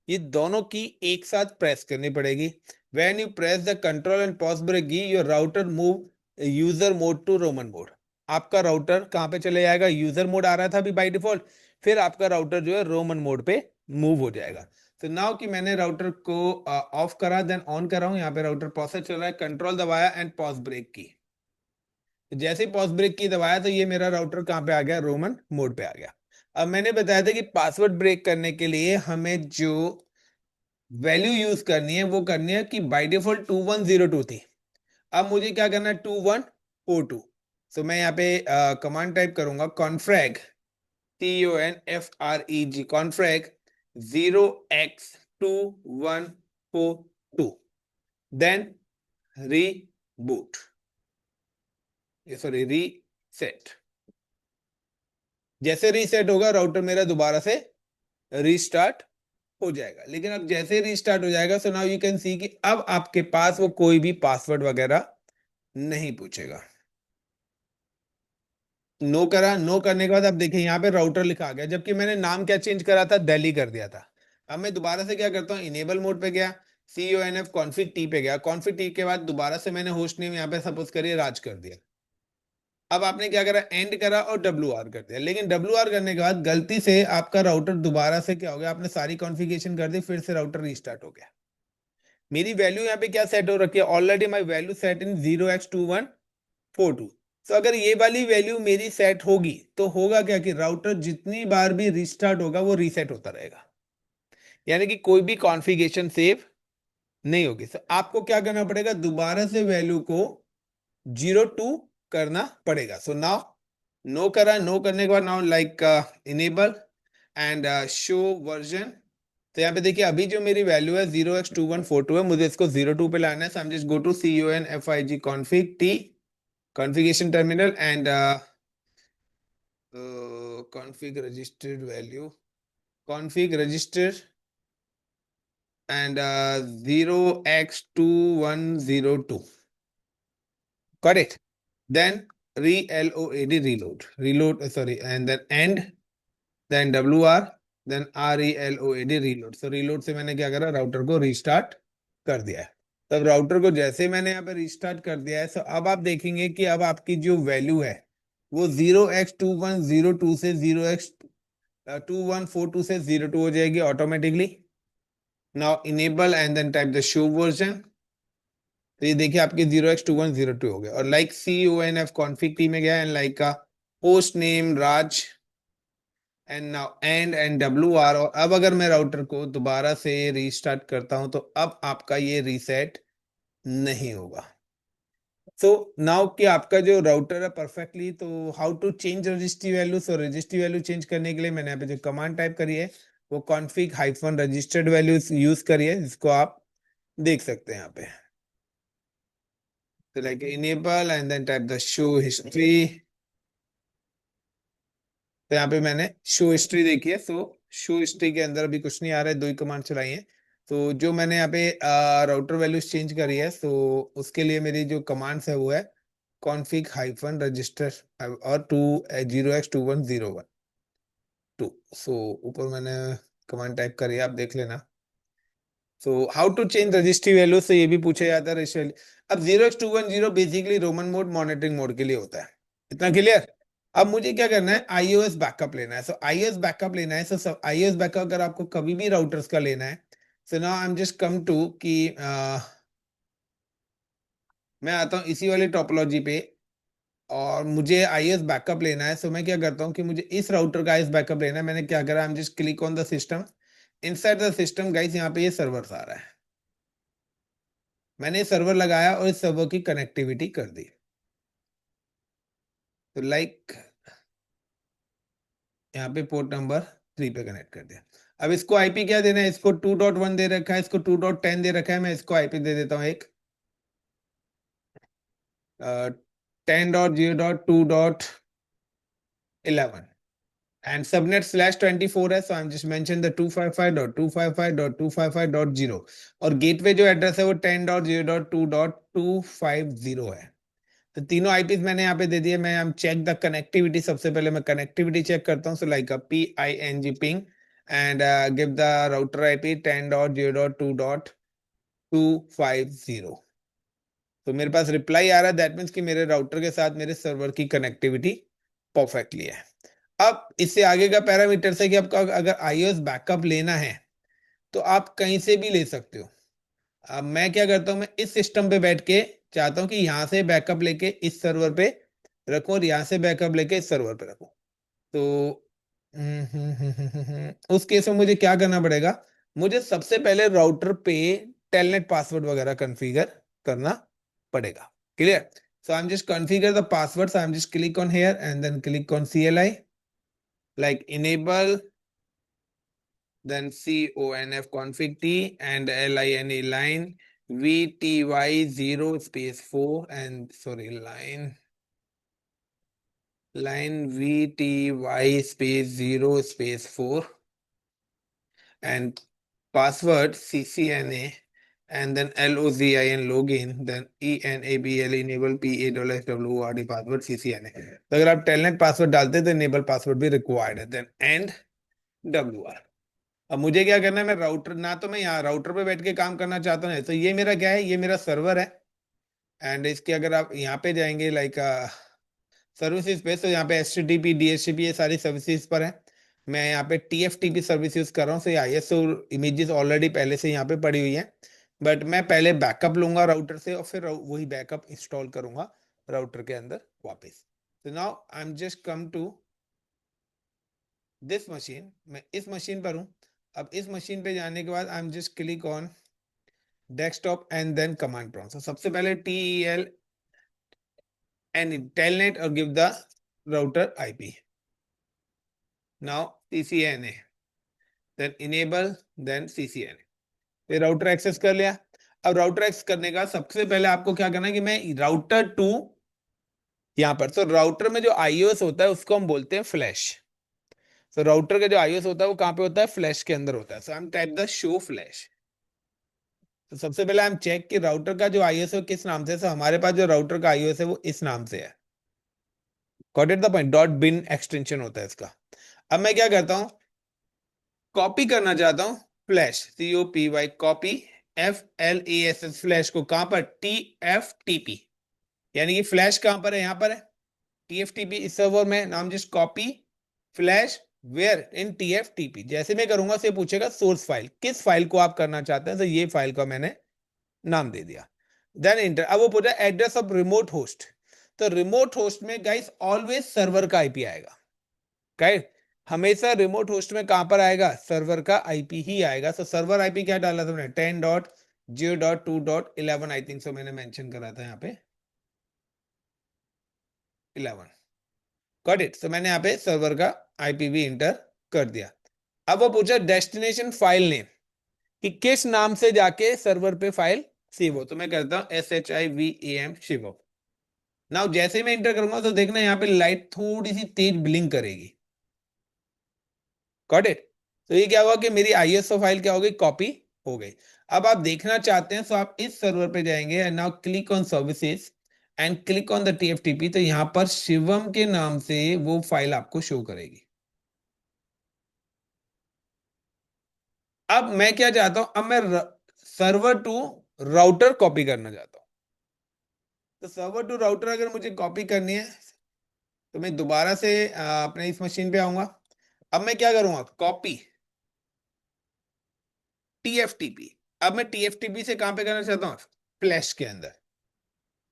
ये दोनों की एक साथ प्रेस करनी पड़ेगी। When you press the control and pause break key, your router move user mode to ROMMON mode. आपका राउटर कहाँ पे चले जाएगा? यूजर मोड आ रहा था अभी बाय डिफॉल्ट, फिर आपका राउटर जो है रोमन मोड पे मूव हो जाएगा। तो नाउ कि मैंने राउटर को ऑफ करा देन ऑन कर रहा हूँ, यहाँ पे राउटर प्रोसेस चल रहा है, कंट्रोल दबाया एंड पॉज ब्रेक की। तो जैसे ही पॉज ब्रेक की दबाया तो ये मेरा राउटर कहाँ पे आ गया? रोमन मोड पे आ गया। अब मैंने बताया था कि पासवर्ड ब्रेक करने के लिए हमें जो वैल्यू यूज करनी है वो करनी है कि बाय डिफॉल्ट 2102 थी, अब मुझे क्या करना है? 2142। सो मैं यहाँ पे कमांड टाइप करूंगा confreg, CONFREG, confreg 0x2142, then reboot, sorry reset. जैसे रीसेट होगा राउटर मेरा दोबारा से रीस्टार्ट हो जाएगा। लेकिन अब जैसे रीस्टार्ट हो जाएगा so now you can see कि अब आपके पास वो कोई भी पासवर्ड वगैरह नहीं पूछेगा। नो करा, नो करने के बाद अब देखिए यहाँ पे राउटर लिखा आ गया, जबकि मैंने नाम क्या चेंज करा था? दिल्ली कर दिया था। अब मैं दोबारा से क्या करता हूँ? इनेबल मोड पे गया, CONF कॉन्फिग टी पे गया, कॉन्फिग टी के बाद दोबारा से मैंने होस्ट नेम यहाँ पे सपोज करिए राज कर दिया। अब आपने क्या करा? एंड करा और WR कर दिया। लेकिन WR करने के बाद गलती से आपका राउटर दोबारा से क्या हो गया? आपने सारी कॉन्फ़िगरेशन कर दी, फिर से राउटर रीस्टार्ट हो गया। मेरी वैल्यू यहाँ पे क्या सेट हो रखी है? Already my value set in 0x2142। तो अगर ये वाली वैल्यू मेरी सेट होगी तो होगा क्या कि राउटर जितनी बार भी रिस्टार्ट होगा वो रीसेट होता रहेगा, यानी कि कोई भी कॉन्फ़िगरेशन सेव नहीं होगी। तो आपको क्या करना पड़ेगा? दोबारा से वैल्यू को 02 करना पड़ेगा। सो नाउ नो करा, नो करने के बाद now like enable and show version. तो यहाँ पे देखिए अभी जो मेरी वैल्यू है 0x2142 है, मुझे इसको 02 पे लाना है। So I am just go to CONFIG config t configuration terminal and config registered value, config register and 0x2102. Got it? Then reload, sorry, and then end, then WR, then RELOAD, reload. So reload से मैंने क्या करा? Router को restart कर दिया है। तब router को जैसे ही मैंने यहाँ पे रीस्टार्ट कर दिया है, तो अब आप देखेंगे कि अब आपकी जो वैल्यू है वो 0x2102 से 0x2142 से 02 हो जाएगी automatically. Now enable and then type the show version. तो ये देखिए आपके 0x2102 हो गया। और लाइक CONF कॉन्फिग टी में गया एंड लाइक का host name Raj and now and WR। और अब अगर मैं राउटर को दोबारा से रीस्टार्ट करता हूं तो अब आपका ये रीसेट नहीं होगा। सो नाउ कि आपका जो राउटर है परफेक्टली, तो how to change registry value? So registry value change करने के लिए मैंने यहाँ पे जो कमांड टाइप करी है वो config hyphen registered value use करिए, जिसको आप देख सकते हैं यहाँ पे। तो like enable and then type the show history. तो यहाँ पे मैंने शो हिस्ट्री देखी है। सो शो हिस्ट्री के अंदर अभी कुछ नहीं आ रहा है, दो ही कमांड चलाई है। तो जो मैंने यहाँ पे राउटर वैल्यूज चेंज करी है, तो उसके लिए मेरी जो कमांड्स है वो है कॉन्फिग हाइफन रजिस्टर और 0x2101 2। सो ऊपर मैंने कमांड टाइप करी है, आप देख लेना। So how to change registry value से ये भी पूछा जाता है रजिस्ट्री। अब 0x210 basically rommon mode monitoring mode के लिए होता है। इतना क्लियर? अब मुझे क्या करना है? iOS बैकअप लेना है। सो iOS बैकअप लेना है। सो iOS बैकअप अगर आपको कभी भी राउटर्स का लेना है, so now I am just come to कि मैं आता हूँ इसी वाले टोपोलॉजी पे और मुझे iOS बैकअप लेना है। सो मैं क्या करता हूँ कि मुझे इस राउटर का iOS बैकअप लेना है। मैंने क्या करा? आई am just click on the system, inside the system guys यहाँ पे ये सर्वर आ रहा है। मैंने सर्वर लगाया और इस सर्वर की कनेक्टिविटी कर दी। तो लाइक यहाँ पे पोर्ट नंबर 3 पे कनेक्ट कर दिया। अब इसको आईपी क्या देना है? इसको 2.1 दे रखा है, इसको 2.10 दे रखा है। मैं इसको आईपी दे देता हूँ एक 10.0.2.11 एंड सबनेट /24 है। So I am just mention the 255.255.255.0 और गेटवे जो एड्रेस है वो 10.0.2.250 है। तो तीनों आईपीस मैंने यहाँ पे दे दिए। मैं हम चेक द कनेक्टिविटी, सबसे पहले मैं कनेक्टिविटी चेक करता हूँ। So like PING ping and give the router IP 10.0.2.250। तो मेरे पास रिप्लाई आ रहा है, दैट मीन्स कि मेरे राउटर के साथ मेरे सर्वर की कनेक्टिविटी परफेक्टली है। अब इससे आगे का पैरामीटर है कि आपका अगर आईओएस बैकअप लेना है तो आप कहीं से भी ले सकते हो। अब मैं क्या करता हूँ, मैं इस सिस्टम पे बैठ के चाहता हूँ कि यहाँ से बैकअप लेके इस सर्वर पे रखूँ और यहाँ से बैकअप लेके इस सर्वर पे रखूँ। तो उस केस में मुझे क्या करना पड़ेगा, मुझे सबसे पहले राउटर पे टेलनेट पासवर्ड वगैरह कॉन्फ़िगर करना पड़ेगा। Clear? So I'm just configure the passwords. I'm just click on here and then click on CLI, like enable, then CONF config T and LINE line VTY 0 space 4 and sorry line VTY space 0 space 4 and password CCNA and then LOGIN login, then ENABL enable PASSWORD password CCNA। तो अगर आप telnet password डालते हैं तो enable password भी required है, then and WR। अब मुझे क्या करना है, मैं राउटर ना तो मैं यहाँ राउटर पे बैठ के काम करना चाहता हूँ। तो ये मेरा क्या है, ये मेरा सर्वर है एंड इसके अगर आप यहाँ पे जाएंगे लाइक सर्विसेज पे, तो यहाँ पे HTTP DHCP ये सारी सर्विसेज पर है। मैं यहाँ पे TFTP सर्विस यूज कर रहा हूँ। सो ISO इमेजेस ऑलरेडी पहले से यहाँ पे पड़ी हुई है, बट मैं पहले बैकअप लूंगा राउटर से और फिर वही बैकअप इंस्टॉल करूंगा राउटर के अंदर वापस। तो now I am just come to this machine, मैं इस मशीन पर हूँ। अब इस मशीन पे जाने के बाद I am just click on desktop and then command prompt. तो सबसे पहले TEL and telnet or give the router IP. Now CCNA, then enable, then CCNA। ये राउटर एक्सेस कर लिया। अब राउटर एक्सेस करने का सबसे पहले आपको क्या करना है कि मैं राउटर टू यहाँ पर, तो राउटर में जो आईओएस होता है उसको हम बोलते हैं फ्लैश। तो राउटर का जो आईओएस होता है वो कहाँ पे होता है, फ्लैश के अंदर होता है। सो हम टाइप द शो फ्लैश। तो सबसे पहले हम चेक कि राउटर का जो आईओएस है किस नाम से। हमारे पास जो राउटर का आईओएस है वो इस नाम से है। Got it the point, .bin extension होता है इसका। अब मैं क्या करता हूं, कॉपी करना चाहता हूं flash, COPY copy, FLASS flash को कहां पर, TFTP। यानी कि फ्लैश कहां पर है, यहां पर है TFTP इस सर्वर में। नाम just copy flash where in TFTP। जैसे मैं करूंगा से पूछेगा सोर्स फाइल, किस फाइल को आप करना चाहते हैं। तो ये फाइल का मैंने नाम दे दिया, देन इंटर। अब वो पूछा एड्रेस ऑफ रिमोट होस्ट। तो रिमोट होस्ट में गाइस ऑलवेज सर्वर का आईपी आएगा। राइट, हमेशा रिमोट होस्ट में कहां पर आएगा, सर्वर का आईपी ही आएगा। तो सर्वर आईपी क्या डाला था मैंने, 10.0.2.11 आई थिंक सो मैंने मेंशन करा था यहाँ पे 11। Got it. तो मैंने यहाँ पे सर्वर का आईपी भी इंटर कर दिया। अब वो पूछा डेस्टिनेशन फाइल नेम, कि किस नाम से जाके सर्वर पे फाइल सेव हो। तो मैं करता हूँ SHIVAM शिवम। नाउ जैसे ही मैं इंटर करूंगा तो देखना यहाँ पे लाइट थोड़ी सी तेज ब्लिंक करेगी। Got it. तो ये क्या हुआ कि मेरी ISO फाइल क्या हो गई, कॉपी हो गई। अब आप देखना चाहते हैं तो आप इस सर्वर पे जाएंगे and now click on services and click on the TFTP। तो यहां पर शिवम के नाम से वो फाइल आपको शो करेगी। अब मैं क्या चाहता हूं, अब मैं सर्वर टू राउटर कॉपी करना चाहता हूं। तो सर्वर टू राउटर अगर मुझे कॉपी करनी है तो मैं दोबारा से अपने इस मशीन पे आऊंगा। अब मैं क्या करूंगा, कॉपी TFTP। अब मैं TFTP से कहां पे करना चाहता हूं, फ्लैश के अंदर।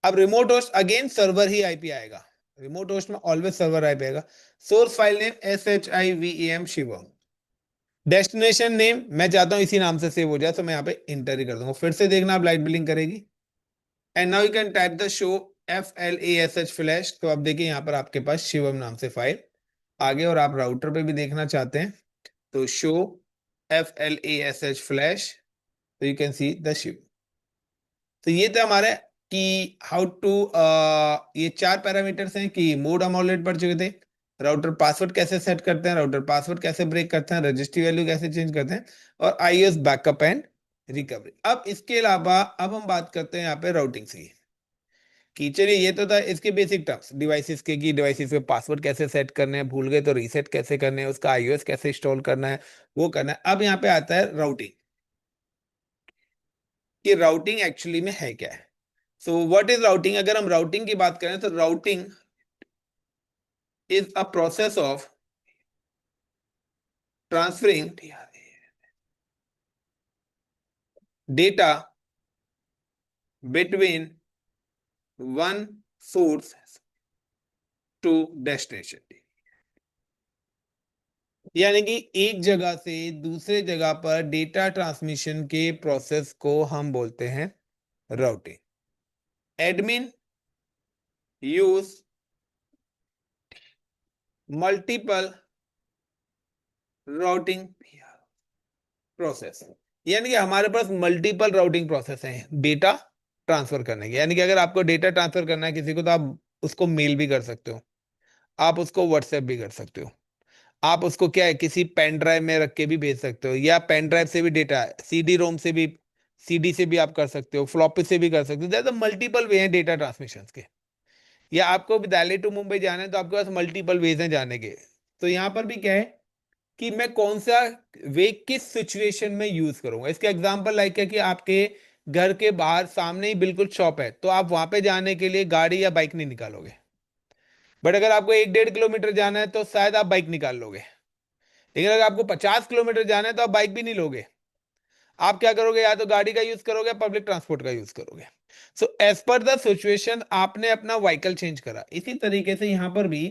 अब रिमोट होस्ट अगेन सर्वर ही आईपी आएगा। रिमोट होस्ट में ऑलवेज सर्वर आईपी आएगा। Source file name SHIVAM Shivam. Destination name मैं चाहता हूं इसी नाम से सेव हो जाए, तो मैं यहाँ पे इंटर ही कर दूंगा। फिर से देखना आप लाइट ब्लिंक करेगी and now you can type the show FLASH flash. तो अब देखिए यहाँ पर आपके पास शिवम नाम से फाइल आगे, और आप राउटर पे भी देखना चाहते हैं तो शो FLASH फ्लैश, तो यू कैन सी द शिव। तो ये था हमारे कि हाउ टू, ये चार पैरामीटर्स हैं कि मोड हम ऑलरेडी पढ़ चुके थे, राउटर पासवर्ड कैसे सेट करते हैं, राउटर पासवर्ड कैसे ब्रेक करते हैं, रजिस्ट्री वैल्यू कैसे चेंज करते हैं, और आईओएस बैकअप एंड रिकवरी। अब इसके अलावा अब हम बात करते हैं यहाँ पे राउटिंग की। कि चलिए ये तो था इसके बेसिक टर्म्स डिवाइसेस के, कि डिवाइसेस पे पासवर्ड कैसे सेट करने हैं, भूल गए तो रीसेट कैसे करने हैं, उसका आईओएस कैसे इंस्टॉल करना है, वो करना है। अब यहाँ पे आता है राउटिंग, कि राउटिंग एक्चुअली में है क्या है। So what is routing? अगर हम राउटिंग की बात करें तो routing is a process of transferring data between one source to destination. यानी कि एक जगह से दूसरे जगह पर डेटा ट्रांसमिशन के प्रोसेस को हम बोलते हैं routing. Admin use multiple routing process, यानी कि हमारे पास मल्टीपल राउटिंग प्रोसेस हैं डेटा ट्रांसफर करने के। यानी कि अगर आपको डेटा ट्रांसफर करना है किसी को, तो आप उसको मेल भी कर सकते हो, आप उसको व्हाट्सएप भी कर सकते हो, आप उसको क्या है किसी पेन ड्राइव में रख के भी भेज सकते हो, या पेन ड्राइव से भी डेटा, सीडी रोम से भी, सीडी से भी आप कर सकते हो, फ्लॉपी से भी कर सकते हो। दैट मल्टीपल वे हैं डेटा ट्रांसमिशन के। या आपको दिल्ली टू मुंबई जाना है तो आपके पास मल्टीपल वेज हैं जाने के। तो यहाँ पर भी क्या है कि मैं कौन सा वे किस सिचुएशन में यूज करूंगा। इसके एग्जांपल लाइक है कि आपके घर के बाहर सामने ही बिल्कुल शॉप है, तो आप वहां पे जाने के लिए गाड़ी या बाइक नहीं निकालोगे। बट अगर आपको 1-1.5 किलोमीटर जाना है तो शायद आप बाइक निकाल लोगे। लेकिन अगर आपको 50 किलोमीटर जाना है तो आप बाइक भी नहीं लोगे। आप क्या करोगे, या तो गाड़ी का यूज करोगे या पब्लिक ट्रांसपोर्ट का यूज करोगे। So as per the situation आपने अपना व्हीकल चेंज करा। इसी तरीके से यहां पर भी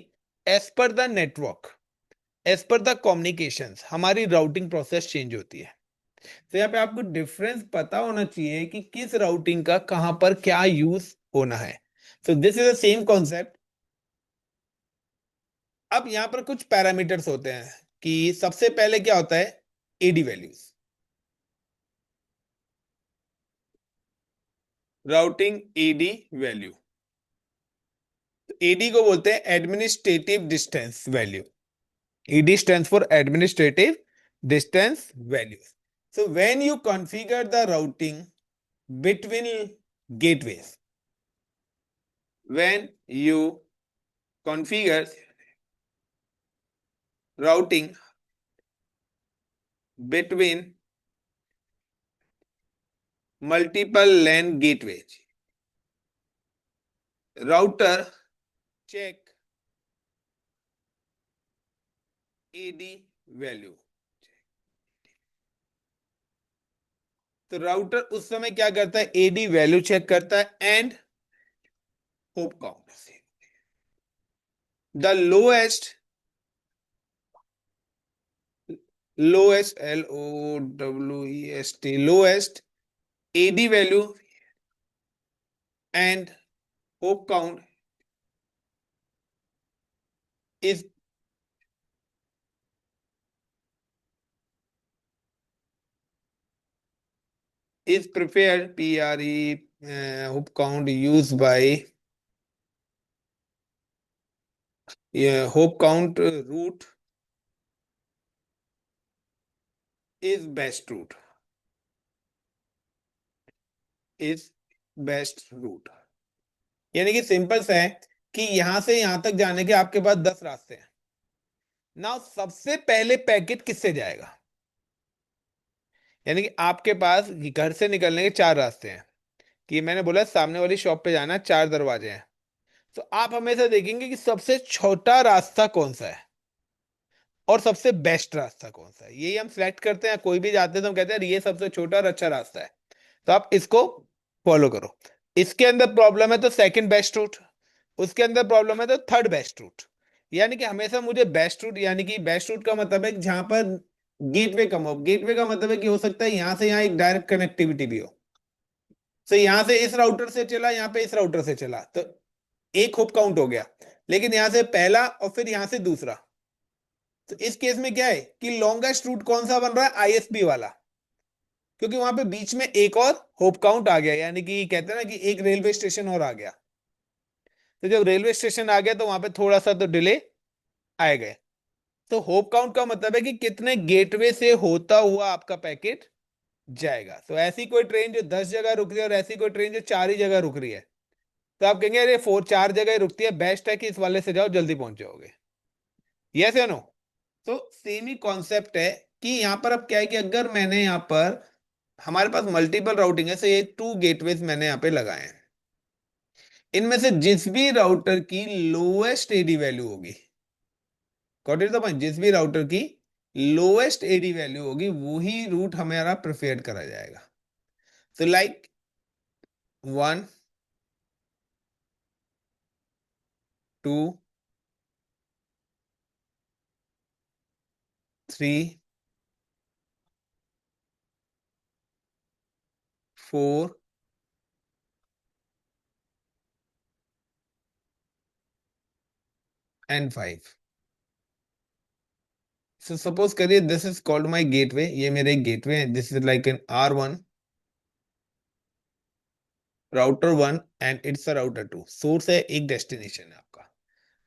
as per the network, as per the communication हमारी राउटिंग प्रोसेस चेंज होती है। तो यहाँ पे आपको डिफरेंस पता होना चाहिए कि किस राउटिंग का कहां पर क्या यूज होना है। So this is the same concept. अब यहां पर कुछ पैरामीटर्स होते हैं कि सबसे पहले क्या होता है, AD values. Routing AD value, AD को बोलते हैं administrative distance value. ED stands for administrative distance values. So when you configure the routing between gateways, when you configure routing between multiple LAN gateways, router check AD value। तो router उस समय क्या करता है, AD value check करता है and hop count. The lowest LOWEST lowest AD value and hop count is is prepared hoop count used by hope count route is best route, is best route। यानी कि simple सा है कि यहां से यहां तक जाने के आपके पास 10 रास्ते हैं। ना सबसे पहले पैकेट किससे जाएगा, यानी कि आपके पास घर से निकलने के 4 रास्ते हैं, कि मैंने बोला सामने वाली शॉप पे जाना है, 4 दरवाजे हैं। तो आप हमेशा देखेंगे कि सबसे छोटा रास्ता कौन सा है और सबसे बेस्ट रास्ता कौन सा है, यही हम सिलेक्ट करते हैं। कोई भी जाते हैं तो हम कहते हैं ये सबसे छोटा और अच्छा रास्ता है, तो आप इसको फॉलो करो। इसके अंदर प्रॉब्लम है तो सेकंड बेस्ट रूट, उसके अंदर प्रॉब्लम है तो थर्ड बेस्ट रूट। यानी कि हमेशा मुझे बेस्ट रूट, यानी कि बेस्ट रूट का मतलब है जहां पर गेटवे कम हो। गेटवे का मतलब है कि हो सकता है यहां से यहां एक डायरेक्ट कनेक्टिविटी भी हो। तो यहां से इस राउटर से चला, यहां पे इस राउटर से चला, तो एक होप काउंट हो गया। लेकिन यहां से पहला और फिर यहां से दूसरा, तो इस केस में क्या है कि लॉन्गेस्ट रूट कौन सा बन रहा है, आईएसपी वाला, क्योंकि वहां पे बीच में एक और होप काउंट आ गया। यानी कि कहते हैं ना कि एक रेलवे स्टेशन और आ गया। तो जब रेलवे स्टेशन आ गया तो वहां पे थोड़ा सा तो डिले आएगा। तो होप काउंट का मतलब है कि कितने गेटवे से होता हुआ आपका पैकेट जाएगा। तो ऐसी कोई ट्रेन जो 10 जगह रुक रही है और ऐसी कोई ट्रेन जो 4 ही जगह रुक रही है, तो आप कहेंगे अरे 4 जगह ही रुकती है, बेस्ट है कि इस वाले से जाओ, जल्दी पहुंच जाओगे। यस या नो? तो सेम ही कॉन्सेप्ट है कि यहाँ पर अब क्या है कि अगर मैंने यहाँ पर, हमारे पास मल्टीपल राउटिंग है, तो ये 2 गेटवेज मैंने यहाँ पे लगाए हैं। इनमें से जिस भी राउटर की लोएस्ट एडी वैल्यू होगी, गॉट इट द पॉइंट, जिस भी राउटर की लोएस्ट एडी वैल्यू होगी वही रूट हमारा प्रिफेयर करा जाएगा। तो लाइक 1, 2, 3, 4 एंड 5। सो सपोज करिए this is called my gateway, ये मेरे गेटवे है, this is like an R1, router 1 and it's a router 2, source है, एक डेस्टिनेशन है आपका।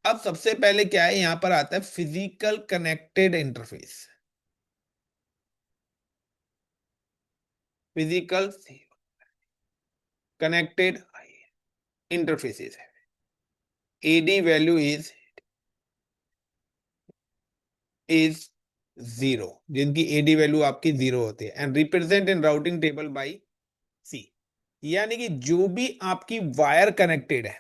अब सबसे पहले क्या है, यहां पर आता है physical connected interface. Physical connected interfaces है। एडी वैल्यू इज 0, जिनकी एडी वैल्यू आपकी 0 होती है, and represent in routing table by C. यानी कि जो भी आपकी वायर कनेक्टेड है,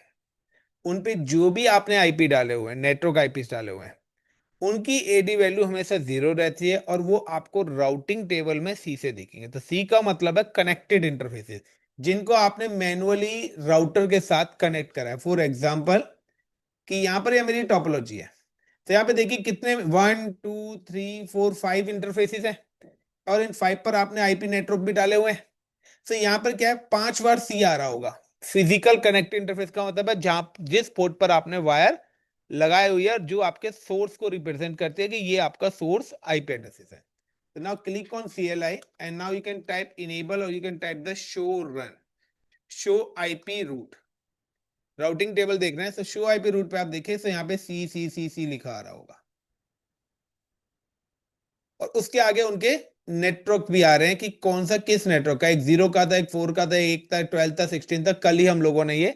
उन पे जो भी आपने आईपी डाले हुए हैं, नेटवर्क आईपी डाले हुए हैं, उनकी एडी वैल्यू हमेशा 0 रहती है, और वो आपको राउटिंग टेबल में सी से दिखेंगे। तो सी का मतलब है कनेक्टेड इंटरफेसेस, जिनको आपने मैनुअली राउटर के साथ कनेक्ट करा है। फॉर एग्जाम्पल, कि यहाँ पर ये मेरी टोपोलॉजी है, तो यहाँ पे देखिए कितने 1 2 3 4 5 इंटरफेसेस हैं, और इन 5 पर आपने आईपी नेटवर्क भी डाले हुए हैं। तो यहाँ पर क्या है, 5 बार सी आ रहा होगा। फिजिकल कनेक्ट इंटरफेस का मतलब है जहां जिस पोर्ट पर आपने वायर लगाए हुई है, जो आपके सोर्स को रिप्रेजेंट करती है कि ये आपका सोर्स आईपी एड्रेस है। So now click on CLI and now you can type enable or you can type the show run, show IP route। Routing table देख रहे हैं, तो शो आईपी रूट पे आप देखें, तो यहाँ पे सी सी सी सी लिखा आ रहा होगा, और उसके आगे उनके नेटवर्क भी आ रहे हैं कि कौन सा किस नेटवर्क का, एक 0 का था, एक 4 का था, एक था 12 था, 16 था, कल ही हम लोगों ने ये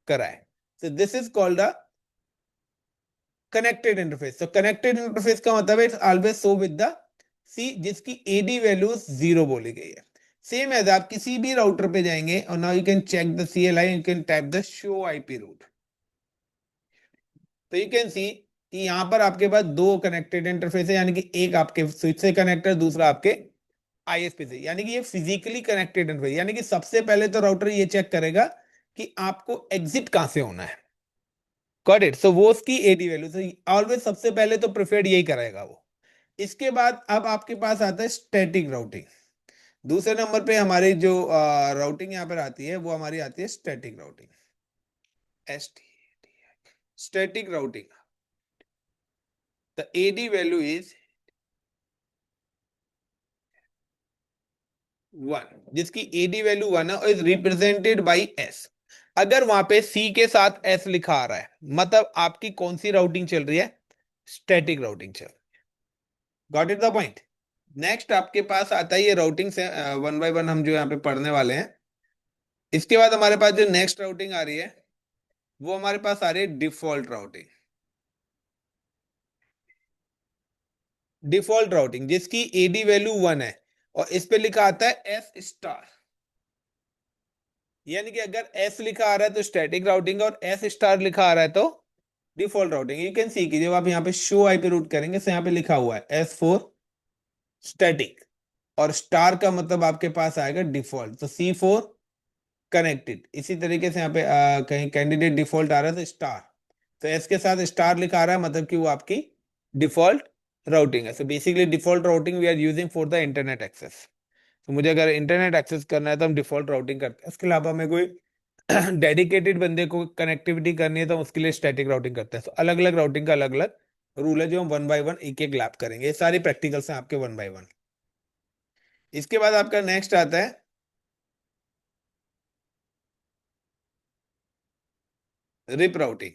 करा है। तो this is called a connected interface. तो कनेक्टेड इंटरफेस का मतलब है it's always show with the C, जिसकी एडी वैल्यू 0 बोली गई है। सेम एज आप किसी भी राउटर पे जाएंगे, और now you can check the CLI, you can type the show IP route. तो यू कैन सी कि यहाँ पर आपके पास 2 कनेक्टेड इंटरफेस है, यानी कि एक आपके स्विच से कनेक्टेड, दूसरा आपके आईएसपी से, यानी कि ये फिजिकली कनेक्टेड इंटरफेस। यानी कि सबसे पहले तो राउटर ये चेक करेगा कि आपको एग्जिट कहां से होना है, गॉट इट। सो वो उसकी एडी वैल्यू, तो ऑलवेज सबसे पहले तो प्रेफर्ड यही करेगा वो। इसके बाद अब आपके पास आता है स्टैटिक राउटिंग। दूसरे नंबर पे हमारी जो राउटिंग यहाँ पर आती है, वो हमारी आती है static routing, S T. Static routing, the AD value is 1, जिसकी एडी वैल्यू 1 है, और इज रिप्रेजेंटेड बाई एस। अगर वहां पे सी के साथ एस लिखा आ रहा है, मतलब आपकी कौन सी राउटिंग चल रही है, स्टैटिक राउटिंग चल। Got it the point. Next आपके पास आता है ये राउटिंग से, वन बाय वन हम जो यहाँ पे पढ़ने वाले हैं। इसके बाद हमारे पास जो नेक्स्ट राउटिंग आ रही है, वो हमारे पास आ रही है डिफॉल्ट राउटिंग। डिफॉल्ट राउटिंग जिसकी एडी वैल्यू 1 है, और इस पे लिखा आता है एस स्टार। यानी कि अगर एस लिखा आ रहा है तो स्टैटिक राउटिंग, और एस स्टार लिखा आ रहा है तो default routing. You can see कि जब आप यहाँ पे शो आईपी रूट करेंगे, तो यहाँ पे लिखा हुआ है S4 स्टैटिक, और स्टार का मतलब आपके पास आएगा डिफॉल्ट, तो C4 कनेक्टेड। इसी तरीके से यहाँ पे कहीं कैंडिडेट डिफॉल्ट आ रहा है तो स्टार, तो एस के साथ स्टार लिखा आ रहा है, मतलब कि वो आपकी डिफॉल्ट राउटिंग है। So basically default routing we are using for the internet access. तो मुझे अगर इंटरनेट एक्सेस करना है तो हम डिफॉल्ट राउटिंग करते हैं। इसके अलावा हमें कोई डेडिकेटेड बंदे को कनेक्टिविटी करनी है तो उसके लिए स्टैटिक राउटिंग करते हैं। तो अलग अलग राउटिंग का अलग अलग रूल है, जो हम वन बाय वन एक एक लैप करेंगे। ये सारी प्रैक्टिकल्स हैं आपके वन बाय वन। इसके बाद आपका नेक्स्ट आता है RIP routing.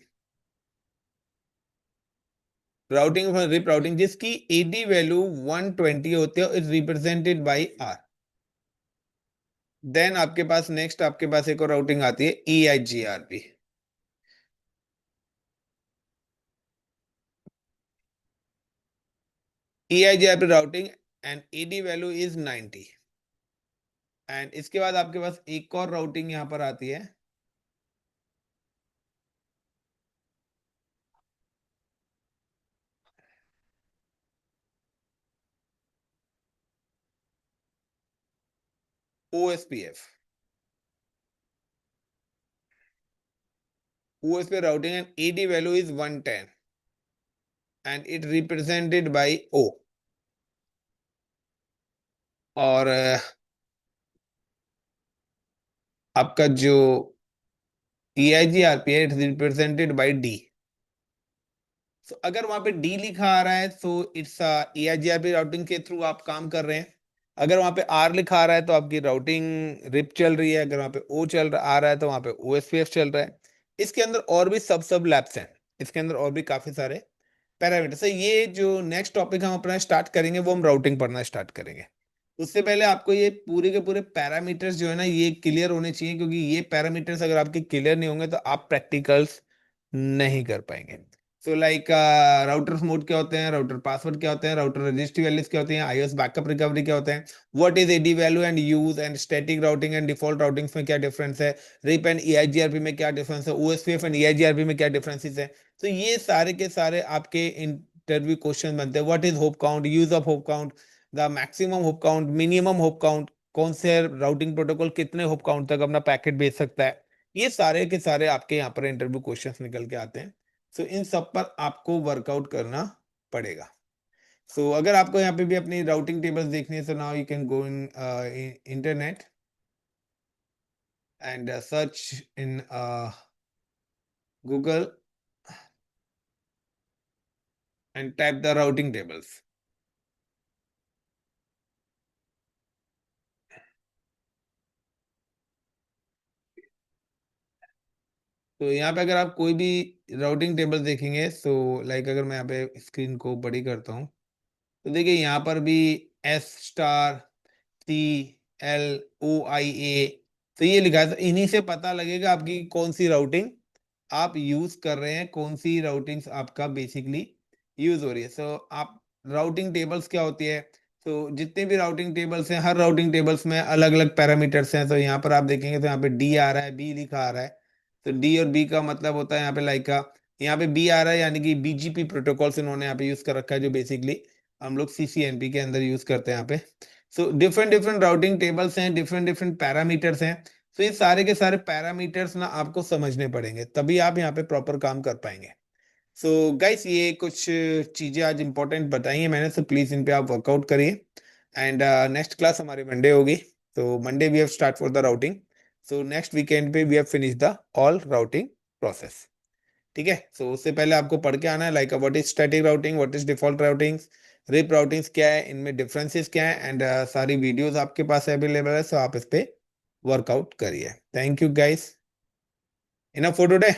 Routing RIP routing जिसकी एडी वैल्यू 120 होती है, is represented by R. Then आपके पास नेक्स्ट आपके पास एक और राउटिंग आती है EIGRP। EIGRP routing and AD value is 90। And इसके बाद आपके पास एक और राउटिंग यहाँ पर आती है, OSPF। OSPF routing and AD value is 110 and it represented by O। और आपका जो EIGRP है, इट रिप्रेजेंटेड बाय D। तो अगर वहां पे डी लिखा आ रहा है तो इट्स EIGRP राउटिंग के थ्रू आप काम कर रहे हैं। अगर वहां पे आर लिखा आ रहा है तो आपकी राउटिंग रिप चल रही है। अगर वहां पे ओ आ रहा है तो वहां पे OSPF चल रहा है। इसके अंदर और भी सब लैब्स हैं। इसके अंदर और भी काफी सारे पैरामीटर्स है। ये जो नेक्स्ट टॉपिक हम अपना स्टार्ट करेंगे वो हम राउटिंग पढ़ना स्टार्ट करेंगे। उससे पहले आपको ये पूरे के पूरे पैरामीटर्स जो है ना ये क्लियर होने चाहिए, क्योंकि ये पैरामीटर्स अगर आपके क्लियर नहीं होंगे तो आप प्रैक्टिकल्स नहीं कर पाएंगे। सो लाइक राउटर मोड क्या होते हैं, राउटर पासवर्ड क्या होते हैं, राउटर रजिस्ट्री वैल्यूज क्या होती हैं, आईओएस बैकअप रिकवरी क्या होते हैं, what is AD value and use, and static routing and default routings में क्या डिफरेंस है, रिप एंड EIGRP में क्या डिफरेंस है, OSPF एंड EIGRP में क्या डिफरेंसेस है। तो ये सारे के सारे आपके इंटरव्यू क्वेश्चन बनते हैं। What is hope count, use of hope count, the maximum hope count, minimum hope count, कौन से राउटिंग प्रोटोकॉल कितने होप काउंट तक अपना पैकेट भेज सकता है। ये सारे के सारे आपके यहाँ पर इंटरव्यू क्वेश्चंस निकल के आते हैं। सो इन सब पर आपको वर्कआउट करना पड़ेगा। सो अगर आपको यहाँ पे भी अपनी राउटिंग टेबल्स देखनी है, so now you can go in internet and search in Google and type the routing tables. तो यहाँ पे अगर आप कोई भी राउटिंग टेबल देखेंगे, सो लाइक अगर मैं यहाँ पे स्क्रीन को बड़ी करता हूँ तो देखिए यहाँ पर भी STLOIA, तो ये लिखा है। तो इन्हीं से पता लगेगा आपकी कौन सी राउटिंग आप यूज कर रहे हैं, कौन सी राउटिंग्स आपका बेसिकली यूज हो रही है। सो आप राउटिंग टेबल्स क्या होती है, तो जितने भी राउटिंग टेबल्स हैं हर राउटिंग टेबल्स में अलग अलग पैरामीटर्स हैं। तो यहाँ पर आप देखेंगे तो यहाँ पे डी आ रहा है, बी लिखा आ रहा है। तो डी और बी का मतलब होता है यहाँ पे लाइक का, यहाँ पे बी आ रहा है यानी कि BGP प्रोटोकॉल्स इन्होंने यहाँ पे यूज कर रखा है, जो बेसिकली हम लोग CCNP के अंदर यूज करते हैं यहाँ पे। So different different routing tables हैं, डिफरेंट डिफरेंट पैरामीटर्स हैं। तो ये सारे के सारे पैरामीटर्स ना आपको समझने पड़ेंगे, तभी आप यहाँ पे प्रॉपर काम कर पाएंगे। सो गाइस ये कुछ चीजें आज इंपॉर्टेंट बताई हैं मैंने, तो प्लीज इन पे आप वर्कआउट करिए। एंड नेक्स्ट क्लास हमारी मंडे होगी। तो Monday we have start for the routing. So next weekend पे we have finish the all routing process. ठीक है। सो उससे पहले आपको पढ़ के आना है like what is static routing, what is default routings, RIP routings क्या है, इनमें डिफरेंसेस क्या है। एंड सारी वीडियोस आपके पास अवेलेबल है, सो आप इस पे वर्कआउट करिए। Thank you guys, enough for today.